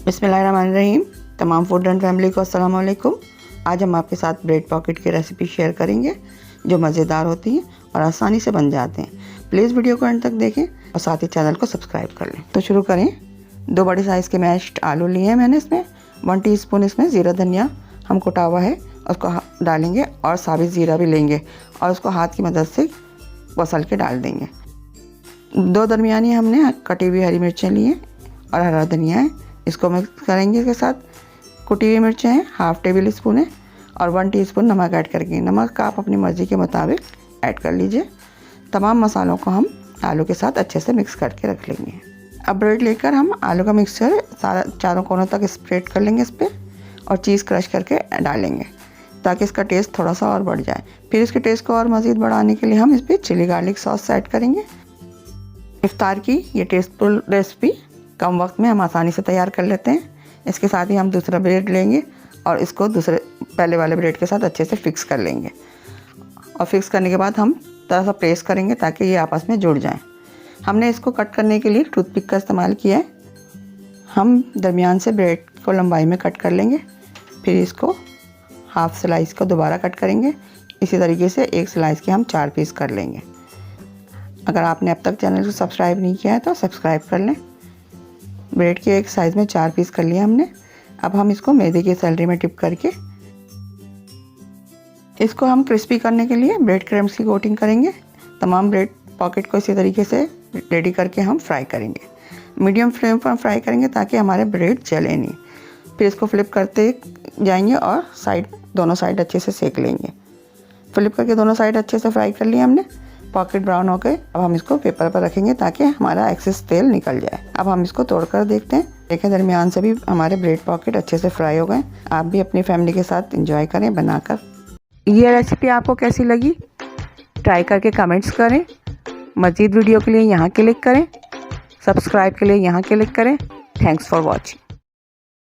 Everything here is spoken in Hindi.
बिस्मिल्लाहिर्रहमानिर्रहीम। तमाम फूड एंड फैमिली को अस्सलाम वालेकुम। आज हम आपके साथ ब्रेड पॉकेट की रेसिपी शेयर करेंगे जो मज़ेदार होती हैं और आसानी से बन जाते हैं। प्लीज़ वीडियो को एंड तक देखें और साथ ही चैनल को सब्सक्राइब कर लें। तो शुरू करें। 2 बड़े साइज़ के मैश्ड आलू लिए हैं मैंने। इसमें 1 टीस्पून इसमें ज़ीरा धनिया हम कुटा हुआ है उसको डालेंगे और साबित ज़ीरा भी लेंगे और उसको हाथ की मदद से मसल के डाल देंगे। 2 दरमियानी हमने कटी हुई हरी मिर्चें ली हैं और हरा धनिया है, इसको मिक्स करेंगे। इसके साथ कुटी हुई मिर्चें हैं, 1/2 टेबल स्पून है और 1 टीस्पून नमक ऐड करके, नमक का आप अपनी मर्ज़ी के मुताबिक ऐड कर लीजिए। तमाम मसालों को हम आलू के साथ अच्छे से मिक्स करके रख लेंगे। अब ब्रेड लेकर हम आलू का मिक्सचर चारों कोनों तक स्प्रेड कर लेंगे इस पर और चीज़ क्रश करके डालेंगे ताकि इसका टेस्ट थोड़ा सा और बढ़ जाए। फिर इसके टेस्ट को और मज़ीद बढ़ाने के लिए हम इस पर चिली गार्लिक सॉस ऐड करेंगे। इफ्तार की ये टेस्टफुल रेसिपी कम वक्त में हम आसानी से तैयार कर लेते हैं। इसके साथ ही हम दूसरा ब्रेड लेंगे और इसको दूसरे पहले वाले ब्रेड के साथ अच्छे से फिक्स कर लेंगे और फिक्स करने के बाद हम थोड़ा सा प्रेस करेंगे ताकि ये आपस में जुड़ जाएं। हमने इसको कट करने के लिए टूथपिक का इस्तेमाल किया है। हम दरमियान से ब्रेड को लंबाई में कट कर लेंगे, फिर इसको हाफ स्लाइस को दोबारा कट करेंगे। इसी तरीके से एक स्लाइस के हम 4 पीस कर लेंगे। अगर आपने अब तक चैनल को सब्सक्राइब नहीं किया है तो सब्सक्राइब कर लें। ब्रेड के एक साइज़ में 4 पीस कर लिए हमने। अब हम इसको मैदे की सैलरी में डिप करके इसको हम क्रिस्पी करने के लिए ब्रेड क्रम्स की कोटिंग करेंगे। तमाम ब्रेड पॉकेट को इसी तरीके से रेडी करके हम फ्राई करेंगे। मीडियम फ्लेम पर फ्राई करेंगे ताकि हमारे ब्रेड जले नहीं। फिर इसको फ्लिप करते जाएंगे और दोनों साइड अच्छे से सेक लेंगे। फ्लिप करके दोनों साइड अच्छे से फ्राई कर लिए हमने। पॉकेट ब्राउन हो गए। अब हम इसको पेपर पर रखेंगे ताकि हमारा एक्सेस तेल निकल जाए। अब हम इसको तोड़कर देखते हैं। देखें दरमियान से भी हमारे ब्रेड पॉकेट अच्छे से फ्राई हो गए। आप भी अपनी फैमिली के साथ एंजॉय करें बनाकर। ये रेसिपी आपको कैसी लगी ट्राई करके कमेंट्स करें। मज़ीद वीडियो के लिए यहाँ क्लिक करें, सब्सक्राइब के लिए यहाँ क्लिक करें। Thanks for watching.